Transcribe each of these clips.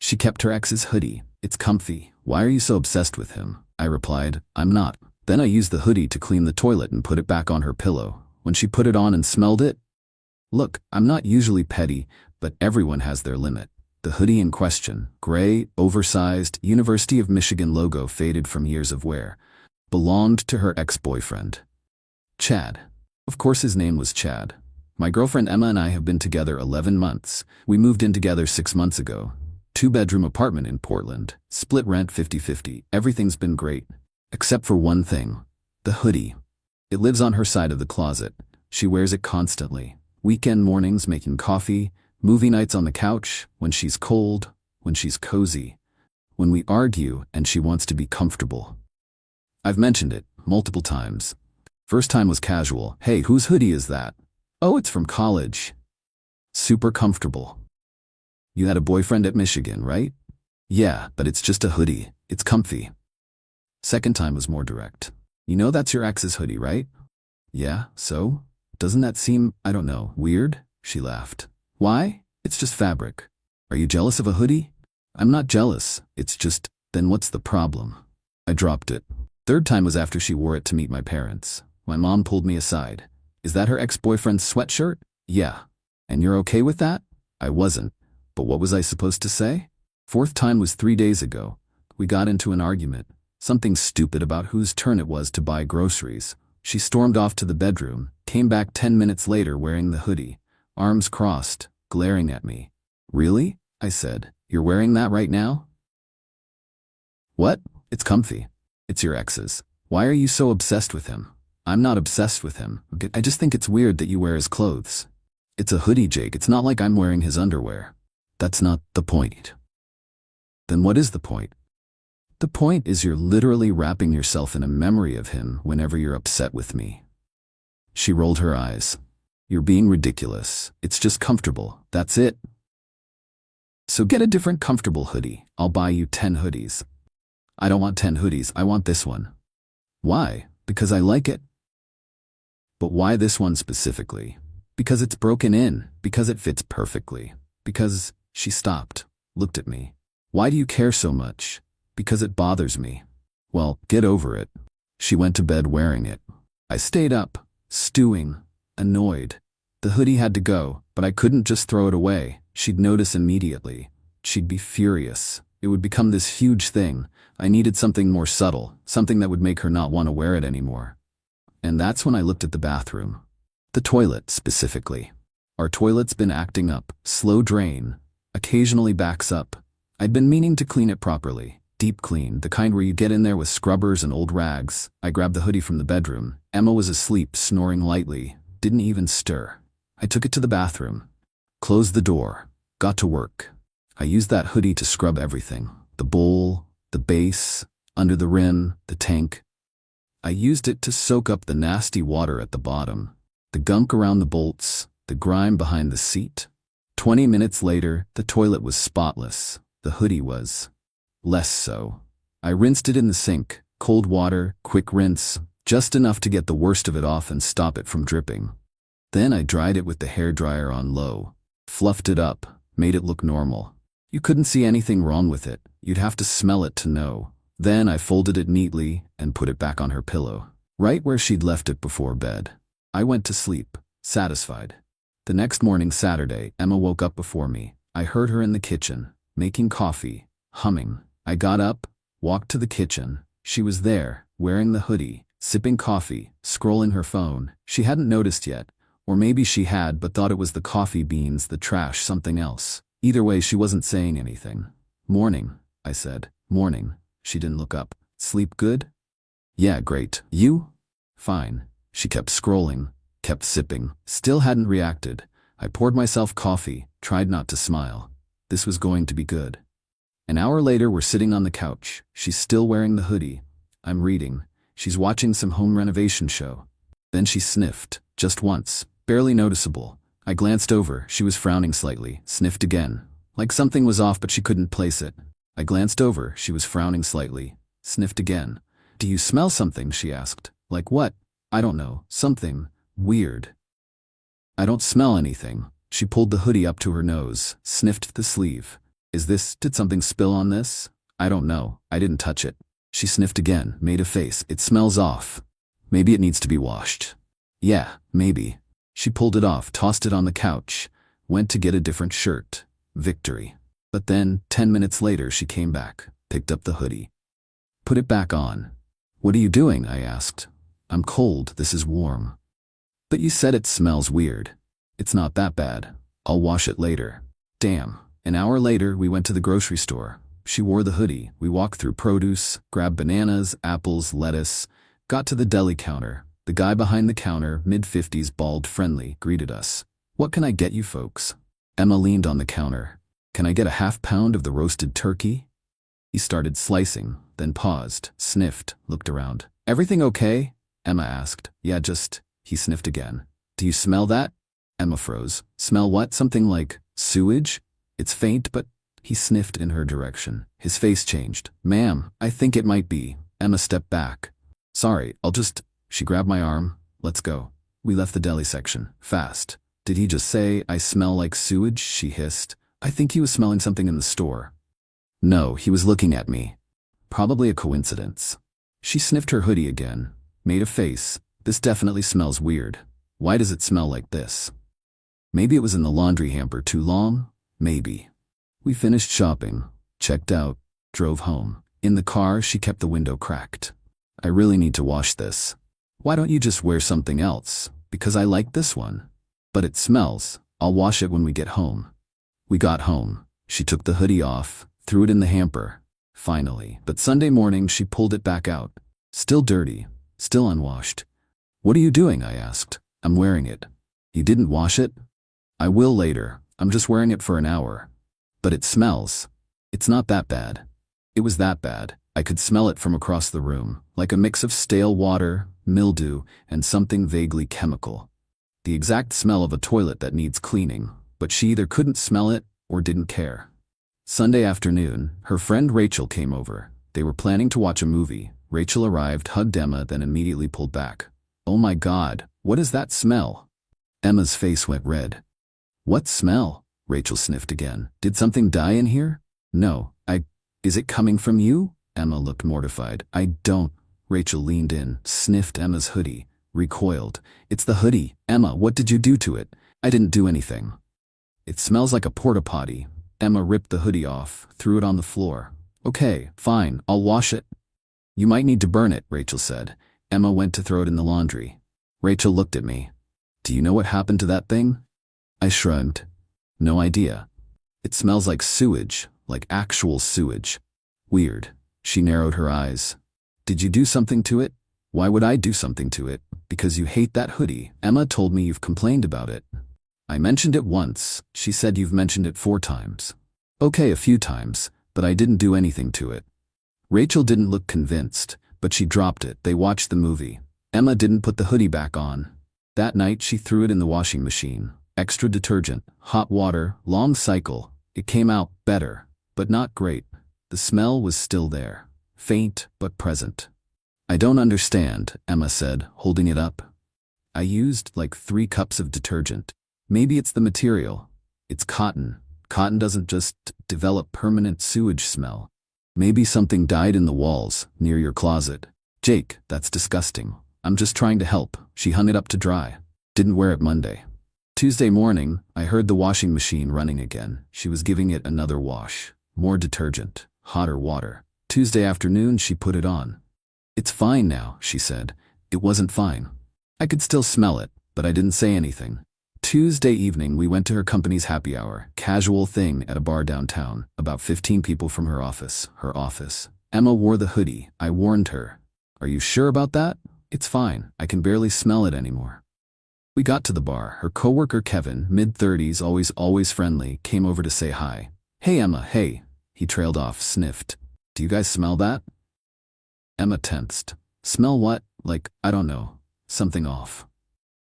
She kept her ex's hoodie. It's comfy. Why are you so obsessed with him? I replied, I'm not. Then I used the hoodie to clean the toilet and put it back on her pillow. When she put it on and smelled it, look, I'm not usually petty, but everyone has their limit. The hoodie in question, gray, oversized, University of Michigan logo faded from years of wear, belonged to her ex-boyfriend, Chad. Of course his name was Chad. My girlfriend Emma and I have been together 11 months. We moved in together 6 months ago. 2-bedroom apartment in Portland. Split rent 50-50. Everything's been great. Except for one thing. The hoodie. It lives on her side of the closet. She wears it constantly. Weekend mornings making coffee, movie nights on the couch, when she's cold, when she's cozy, when we argue and she wants to be comfortable. I've mentioned it multiple times. First time was casual. Hey, whose hoodie is that? Oh, it's from college. Super comfortable. You had a boyfriend at Michigan, right? Yeah, but it's just a hoodie. It's comfy. Second time was more direct. You know that's your ex's hoodie, right? Yeah, so? Doesn't that seem, I don't know, weird? She laughed. Why? It's just fabric. Are you jealous of a hoodie? I'm not jealous. It's just, then what's the problem? I dropped it. Third time was after she wore it to meet my parents. My mom pulled me aside. Is that her ex-boyfriend's sweatshirt? Yeah. And you're okay with that? I wasn't. But what was I supposed to say? Fourth time was 3 days ago. We got into an argument. Something stupid about whose turn it was to buy groceries. She stormed off to the bedroom, came back 10 minutes later wearing the hoodie, arms crossed, glaring at me. Really? I said. You're wearing that right now? What? It's comfy. It's your ex's. Why are you so obsessed with him? I'm not obsessed with him. I just think it's weird that you wear his clothes. It's a hoodie, Jake. It's not like I'm wearing his underwear. That's not the point. Then what is the point? The point is you're literally wrapping yourself in a memory of him whenever you're upset with me. She rolled her eyes. You're being ridiculous. It's just comfortable. That's it. So get a different comfortable hoodie. I'll buy you 10 hoodies. I don't want 10 hoodies. I want this one. Why? Because I like it. But why this one specifically? Because it's broken in. Because it fits perfectly. Because she stopped, looked at me. Why do you care so much? Because it bothers me. Well, get over it. She went to bed wearing it. I stayed up, stewing, annoyed. The hoodie had to go, but I couldn't just throw it away. She'd notice immediately. She'd be furious. It would become this huge thing. I needed something more subtle, something that would make her not want to wear it anymore. And that's when I looked at the bathroom. The toilet, specifically. Our toilet's been acting up, slow drain, occasionally backs up. I'd been meaning to clean it properly. Deep clean, the kind where you get in there with scrubbers and old rags. I grabbed the hoodie from the bedroom. Emma was asleep, snoring lightly, didn't even stir. I took it to the bathroom, closed the door, got to work. I used that hoodie to scrub everything. The bowl, the base, under the rim, the tank. I used it to soak up the nasty water at the bottom, the gunk around the bolts, the grime behind the seat. 20 minutes later, the toilet was spotless. The hoodie was less so. I rinsed it in the sink, cold water, quick rinse, just enough to get the worst of it off and stop it from dripping. Then I dried it with the hairdryer on low, fluffed it up, made it look normal. You couldn't see anything wrong with it. You'd have to smell it to know. Then I folded it neatly and put it back on her pillow, right where she'd left it before bed. I went to sleep, satisfied. The next morning, Saturday, Emma woke up before me. I heard her in the kitchen, making coffee, humming. I got up, walked to the kitchen. She was there, wearing the hoodie, sipping coffee, scrolling her phone. She hadn't noticed yet, or maybe she had but thought it was the coffee beans, the trash, something else. Either way, she wasn't saying anything. Morning, I said. Morning. She didn't look up. Sleep good? Yeah, great. You? Fine. She kept scrolling, kept sipping, still hadn't reacted. I poured myself coffee, tried not to smile. This was going to be good. An hour later, we're sitting on the couch. She's still wearing the hoodie. I'm reading. She's watching some home renovation show. Then she sniffed, just once, barely noticeable. I glanced over. She was frowning slightly, sniffed again. Like something was off but she couldn't place it. I glanced over. She was frowning slightly, sniffed again. Do you smell something? She asked. Like what? I don't know. Something weird. I don't smell anything. She pulled the hoodie up to her nose, sniffed the sleeve. Did something spill on this? I don't know, I didn't touch it. She sniffed again, made a face. It smells off. Maybe it needs to be washed. Yeah, maybe. She pulled it off, tossed it on the couch, went to get a different shirt. Victory. But then, 10 minutes later, she came back, picked up the hoodie. Put it back on. What are you doing? I asked. I'm cold, this is warm. But you said it smells weird. It's not that bad. I'll wash it later. Damn. An hour later, we went to the grocery store. She wore the hoodie. We walked through produce, grabbed bananas, apples, lettuce, got to the deli counter. The guy behind the counter, mid-50s, bald, friendly, greeted us. What can I get you folks? Emma leaned on the counter. Can I get a half-pound of the roasted turkey? He started slicing, then paused, sniffed, looked around. Everything okay? Emma asked. Yeah, just... He sniffed again. Do you smell that? Emma froze. Smell what? Something like sewage? It's faint, but... He sniffed in her direction. His face changed. Ma'am, I think it might be. Emma stepped back. Sorry, I'll just... She grabbed my arm. Let's go. We left the deli section. Fast. Did he just say, I smell like sewage? She hissed. I think he was smelling something in the store. No, he was looking at me. Probably a coincidence. She sniffed her hoodie again. Made a face. This definitely smells weird. Why does it smell like this? Maybe it was in the laundry hamper too long? Maybe. We finished shopping, checked out, drove home. In the car, she kept the window cracked. I really need to wash this. Why don't you just wear something else? Because I like this one. But it smells. I'll wash it when we get home. We got home. She took the hoodie off, threw it in the hamper. Finally. But Sunday morning, she pulled it back out. Still dirty. Still unwashed. What are you doing? I asked. I'm wearing it. You didn't wash it? I will later. I'm just wearing it for an hour. But it smells. It's not that bad. It was that bad. I could smell it from across the room, like a mix of stale water, mildew, and something vaguely chemical. The exact smell of a toilet that needs cleaning, but she either couldn't smell it or didn't care. Sunday afternoon, her friend Rachel came over. They were planning to watch a movie. Rachel arrived, hugged Emma, then immediately pulled back. Oh my God, what is that smell? Emma's face went red. What smell? Rachel sniffed again. Did something die in here? No, is it coming from you? Emma looked mortified. I don't. Rachel leaned in, sniffed Emma's hoodie, recoiled. It's the hoodie. Emma, what did you do to it? I didn't do anything. It smells like a porta potty. Emma ripped the hoodie off, threw it on the floor. Okay, fine, I'll wash it. You might need to burn it, Rachel said. Emma went to throw it in the laundry. Rachel looked at me. Do you know what happened to that thing? I shrugged. No idea. It smells like sewage, like actual sewage. Weird. She narrowed her eyes. Did you do something to it? Why would I do something to it? Because you hate that hoodie. Emma told me you've complained about it. I mentioned it once. She said you've mentioned it 4 times. Okay, a few times, but I didn't do anything to it. Rachel didn't look convinced, but she dropped it. They watched the movie. Emma didn't put the hoodie back on. That night, she threw it in the washing machine. Extra detergent, hot water, long cycle. It came out better, but not great. The smell was still there, faint but present. I don't understand, Emma said, holding it up. I used like 3 cups of detergent. Maybe it's the material. It's cotton. Cotton doesn't just develop permanent sewage smell. Maybe something died in the walls, near your closet. Jake, that's disgusting. I'm just trying to help. She hung it up to dry. Didn't wear it Monday. Tuesday morning, I heard the washing machine running again. She was giving it another wash. More detergent, hotter water. Tuesday afternoon, she put it on. It's fine now, she said. It wasn't fine. I could still smell it, but I didn't say anything. Tuesday evening, we went to her company's happy hour, casual thing at a bar downtown, about 15 people from her office. Emma wore the hoodie. I warned her. Are you sure about that? It's fine. I can barely smell it anymore. We got to the bar. Her coworker Kevin, mid-30s, always friendly, came over to say hi. Hey Emma, hey. He trailed off, sniffed. Do you guys smell that? Emma tensed. Smell what? Like, I don't know. Something off.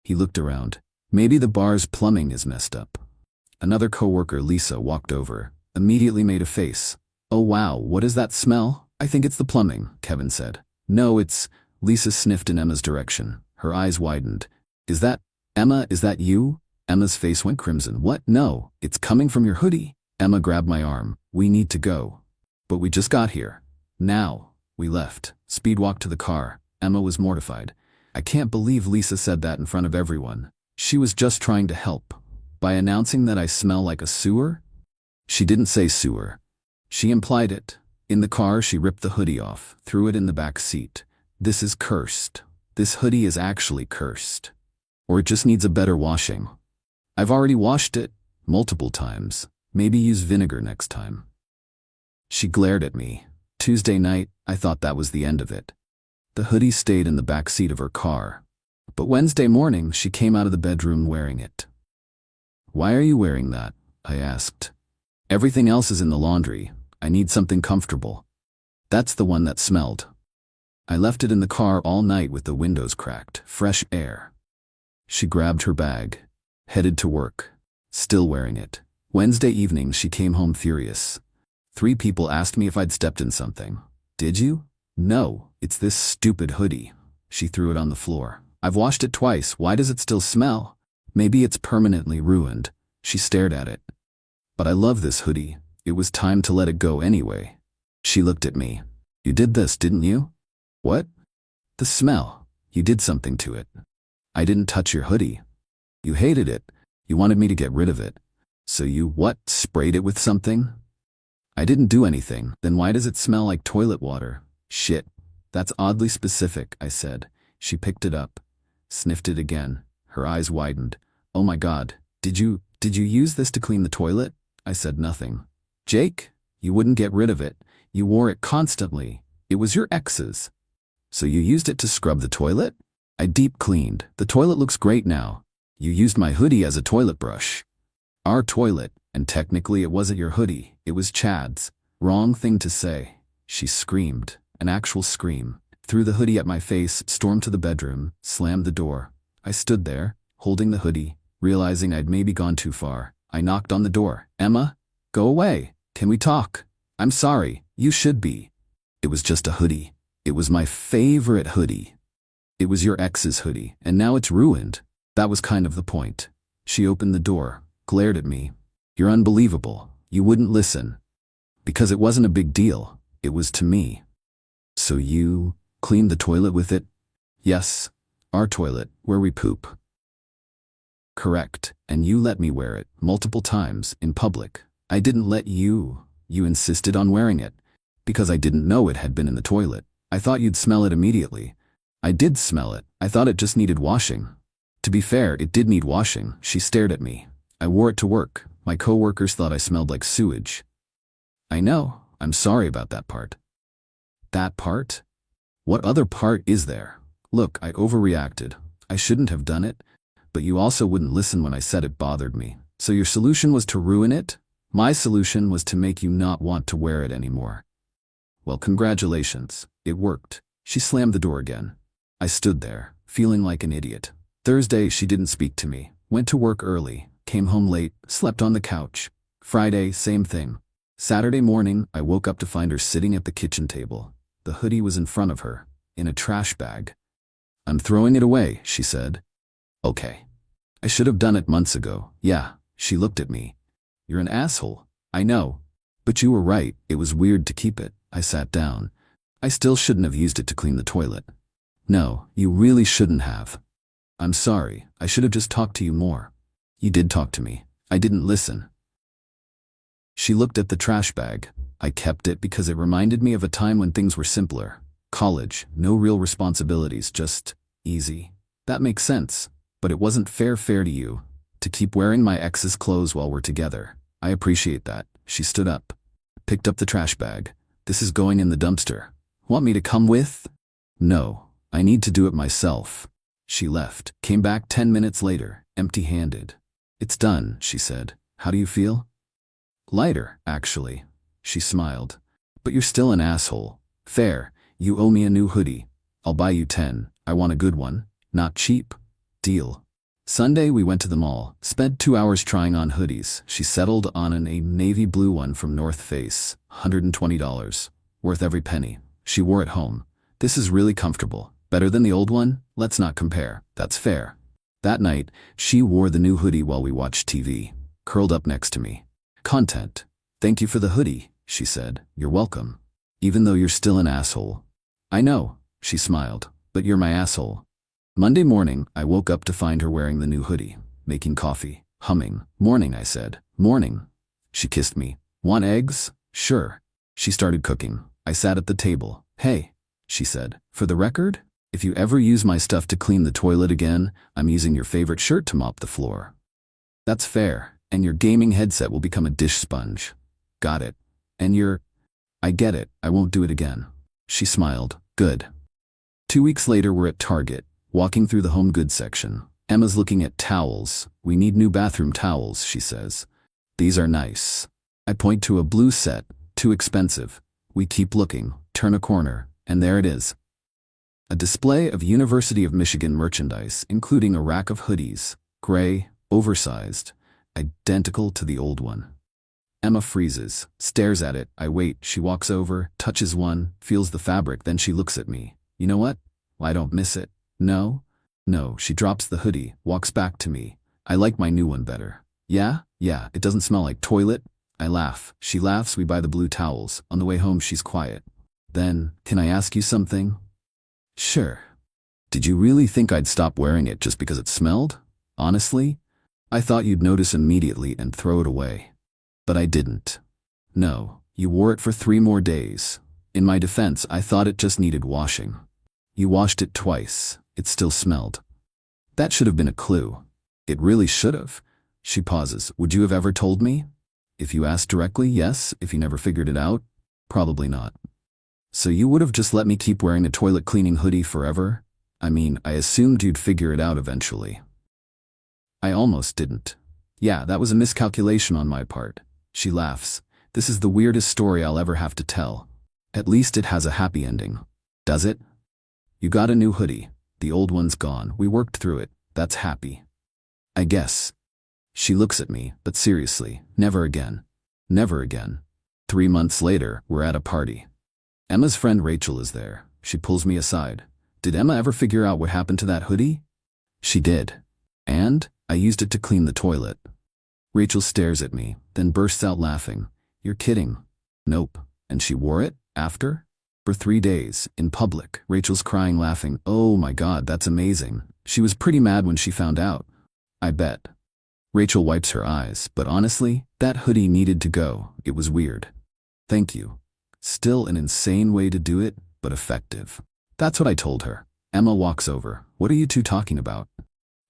He looked around. Maybe the bar's plumbing is messed up. Another coworker, Lisa, walked over, immediately made a face. Oh wow, what is that smell? I think it's the plumbing, Kevin said. No, it's... Lisa sniffed in Emma's direction. Her eyes widened. Is that... Emma, is that you? Emma's face went crimson. What? No, it's coming from your hoodie. Emma grabbed my arm. We need to go. But we just got here. Now. We left. Speedwalked to the car. Emma was mortified. I can't believe Lisa said that in front of everyone. She was just trying to help. By announcing that I smell like a sewer? She didn't say sewer. She implied it. In the car, she ripped the hoodie off, threw it in the back seat. This is cursed. This hoodie is actually cursed. Or it just needs a better washing. I've already washed it multiple times. Maybe use vinegar next time. She glared at me. Tuesday night, I thought that was the end of it. The hoodie stayed in the back seat of her car. But Wednesday morning, she came out of the bedroom wearing it. Why are you wearing that? I asked. Everything else is in the laundry. I need something comfortable. That's the one that smelled. I left it in the car all night with the windows cracked. Fresh air. She grabbed her bag. Headed to work. Still wearing it. Wednesday evening, she came home furious. 3 people asked me if I'd stepped in something. Did you? No, it's this stupid hoodie. She threw it on the floor. I've washed it twice. Why does it still smell? Maybe it's permanently ruined. She stared at it. But I love this hoodie. It was time to let it go anyway. She looked at me. You did this, didn't you? What? The smell. You did something to it. I didn't touch your hoodie. You hated it. You wanted me to get rid of it. So you, what, sprayed it with something? I didn't do anything. Then why does it smell like toilet water? Shit. That's oddly specific, I said. She picked it up. Sniffed it again. Her eyes widened. Oh my God. Did you use this to clean the toilet? I said nothing. Jake, you wouldn't get rid of it. You wore it constantly. It was your ex's. So you used it to scrub the toilet? I deep cleaned. The toilet looks great now. You used my hoodie as a toilet brush. Our toilet, and technically it wasn't your hoodie, it was Chad's. Wrong thing to say. She screamed, an actual scream, threw the hoodie at my face, stormed to the bedroom, slammed the door. I stood there, holding the hoodie, realizing I'd maybe gone too far. I knocked on the door. Emma? Go away. Can we talk? I'm sorry. You should be. It was just a hoodie. It was my favorite hoodie. It was your ex's hoodie, and now it's ruined. That was kind of the point. She opened the door, glared at me. You're unbelievable. You wouldn't listen. Because it wasn't a big deal. It was to me. So you cleaned the toilet with it? Yes. Our toilet, where we poop. Correct. And you let me wear it, multiple times, in public. I didn't let you. You insisted on wearing it. Because I didn't know it had been in the toilet. I thought you'd smell it immediately. I did smell it. I thought it just needed washing. To be fair, it did need washing. She stared at me. I wore it to work. My coworkers thought I smelled like sewage. I know. I'm sorry about that part. That part? What other part is there? Look, I overreacted. I shouldn't have done it. But you also wouldn't listen when I said it bothered me. So your solution was to ruin it? My solution was to make you not want to wear it anymore. Well, congratulations. It worked. She slammed the door again. I stood there, feeling like an idiot. Thursday, she didn't speak to me. Went to work early, came home late, slept on the couch. Friday, same thing. Saturday morning, I woke up to find her sitting at the kitchen table. The hoodie was in front of her, in a trash bag. I'm throwing it away, she said. Okay. I should have done it months ago. Yeah, she looked at me. You're an asshole. I know. But you were right, it was weird to keep it. I sat down. I still shouldn't have used it to clean the toilet. No, you really shouldn't have. I'm sorry, I should have just talked to you more. You did talk to me. I didn't listen. She looked at the trash bag. I kept it because it reminded me of a time when things were simpler. College, no real responsibilities, just easy. That makes sense. But it wasn't fair to you. To keep wearing my ex's clothes while we're together. I appreciate that. She stood up. Picked up the trash bag. This is going in the dumpster. Want me to come with? No, I need to do it myself. She left, came back 10 minutes later, empty-handed. It's done, she said. How do you feel? Lighter, actually. She smiled. But you're still an asshole. Fair, you owe me a new hoodie. I'll buy you 10. I want a good one. Not cheap. Deal. Sunday we went to the mall, spent 2 hours trying on hoodies. She settled on a navy blue one from North Face, $120. Worth every penny. She wore it home. This is really comfortable. Better than the old one? Let's not compare. That's fair. That night, she wore the new hoodie while we watched TV, curled up next to me. Content. Thank you for the hoodie, she said. You're welcome. Even though you're still an asshole. I know, she smiled, but you're my asshole. Monday morning, I woke up to find her wearing the new hoodie, making coffee, humming. Morning, I said. Morning. She kissed me. Want eggs? Sure. She started cooking. I sat at the table. Hey, she said, for the record, if you ever use my stuff to clean the toilet again, I'm using your favorite shirt to mop the floor. That's fair, and your gaming headset will become a dish sponge. Got it. And I get it, I won't do it again. She smiled. Good. 2 weeks later, we're at Target, walking through the home goods section. Emma's looking at towels. We need new bathroom towels, she says. These are nice. I point to a blue set, too expensive. We keep looking, turn a corner, and there it is. A display of University of Michigan merchandise, including a rack of hoodies, gray, oversized, identical to the old one. Emma freezes, stares at it. I wait. She walks over, touches one, feels the fabric, then she looks at me. You know what? I don't miss it. No? No. She drops the hoodie, walks back to me. I like my new one better. Yeah, it doesn't smell like toilet. I laugh. She laughs. We buy the blue towels. On the way home, she's quiet. Then, can I ask you something? Sure. Did you really think I'd stop wearing it just because it smelled? Honestly? I thought you'd notice immediately and throw it away. But I didn't. No, you wore it for 3 more days. In my defense, I thought it just needed washing. You washed it twice. It still smelled. That should have been a clue. It really should have. She pauses. Would you have ever told me? If you asked directly, yes. If you never figured it out, probably not. So you would have just let me keep wearing a toilet cleaning hoodie forever? I mean, I assumed you'd figure it out eventually. I almost didn't. Yeah, that was a miscalculation on my part. She laughs. This is the weirdest story I'll ever have to tell. At least it has a happy ending. Does it? You got a new hoodie. The old one's gone. We worked through it. That's happy. I guess. She looks at me, but seriously, never again. Never again. 3 months later, we're at a party. Emma's friend Rachel is there. She pulls me aside. Did Emma ever figure out what happened to that hoodie? She did. And I used it to clean the toilet. Rachel stares at me, then bursts out laughing. You're kidding. Nope. And she wore it, after? For 3 days, in public. Rachel's crying, laughing. Oh my God, that's amazing. She was pretty mad when she found out. I bet. Rachel wipes her eyes, but honestly, that hoodie needed to go. It was weird. Thank you. Still an insane way to do it, but effective. That's what I told her. Emma walks over. What are you two talking about?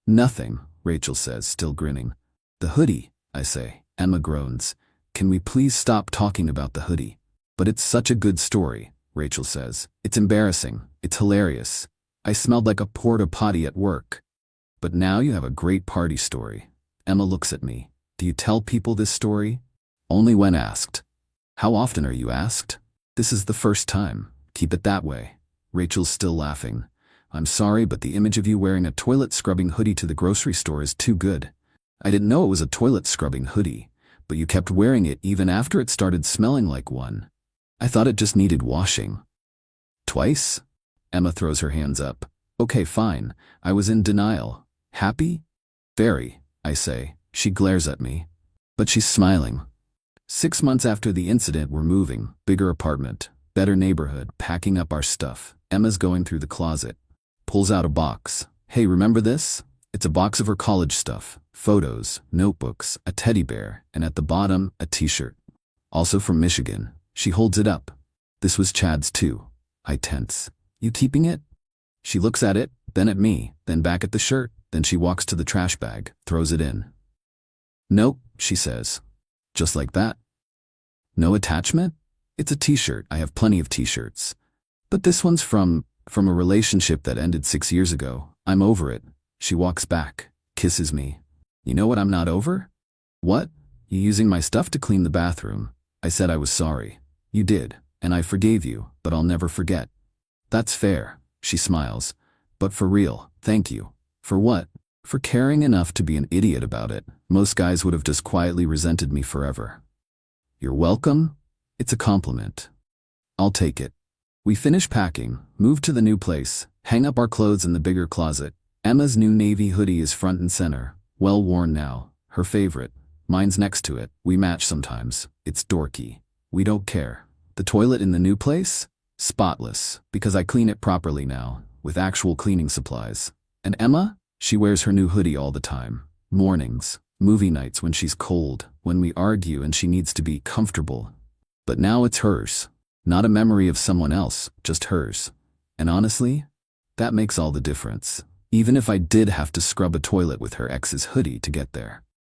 Nothing, Rachel says, still grinning. The hoodie, I say. Emma groans. Can we please stop talking about the hoodie? But it's such a good story, Rachel says. It's embarrassing. It's hilarious. I smelled like a porta potty at work. But now you have a great party story. Emma looks at me. Do you tell people this story? Only when asked. How often are you asked? This is the first time. Keep it that way. Rachel's still laughing. I'm sorry, but the image of you wearing a toilet scrubbing hoodie to the grocery store is too good. I didn't know it was a toilet scrubbing hoodie, but you kept wearing it even after it started smelling like one. I thought it just needed washing. Twice? Emma throws her hands up. Okay, fine. I was in denial. Happy? Very, I say. She glares at me. But she's smiling. 6 months after the incident, we're moving. Bigger apartment. Better neighborhood. Packing up our stuff. Emma's going through the closet. Pulls out a box. Hey, remember this? It's a box of her college stuff. Photos, notebooks, a teddy bear, and at the bottom, a t-shirt. Also from Michigan. She holds it up. This was Chad's too. I tense. You keeping it? She looks at it, then at me, then back at the shirt, then she walks to the trash bag, throws it in. Nope, she says. Just like that. No attachment? It's a t-shirt. I have plenty of t-shirts. But this one's from a relationship that ended 6 years ago. I'm over it. She walks back, kisses me. You know what I'm not over? What? You using my stuff to clean the bathroom. I said I was sorry. You did, and I forgave you, but I'll never forget. That's fair, she smiles. But for real, thank you. For what? For caring enough to be an idiot about it. Most guys would have just quietly resented me forever. You're welcome? It's a compliment. I'll take it. We finish packing, move to the new place, hang up our clothes in the bigger closet. Emma's new navy hoodie is front and center, well worn now, her favorite. Mine's next to it. We match sometimes. It's dorky. We don't care. The toilet in the new place? Spotless, because I clean it properly now, with actual cleaning supplies. And Emma? She wears her new hoodie all the time. Mornings, movie nights when she's cold, when we argue and she needs to be comfortable. But now it's hers. Not a memory of someone else, just hers. And honestly, that makes all the difference. Even if I did have to scrub a toilet with her ex's hoodie to get there.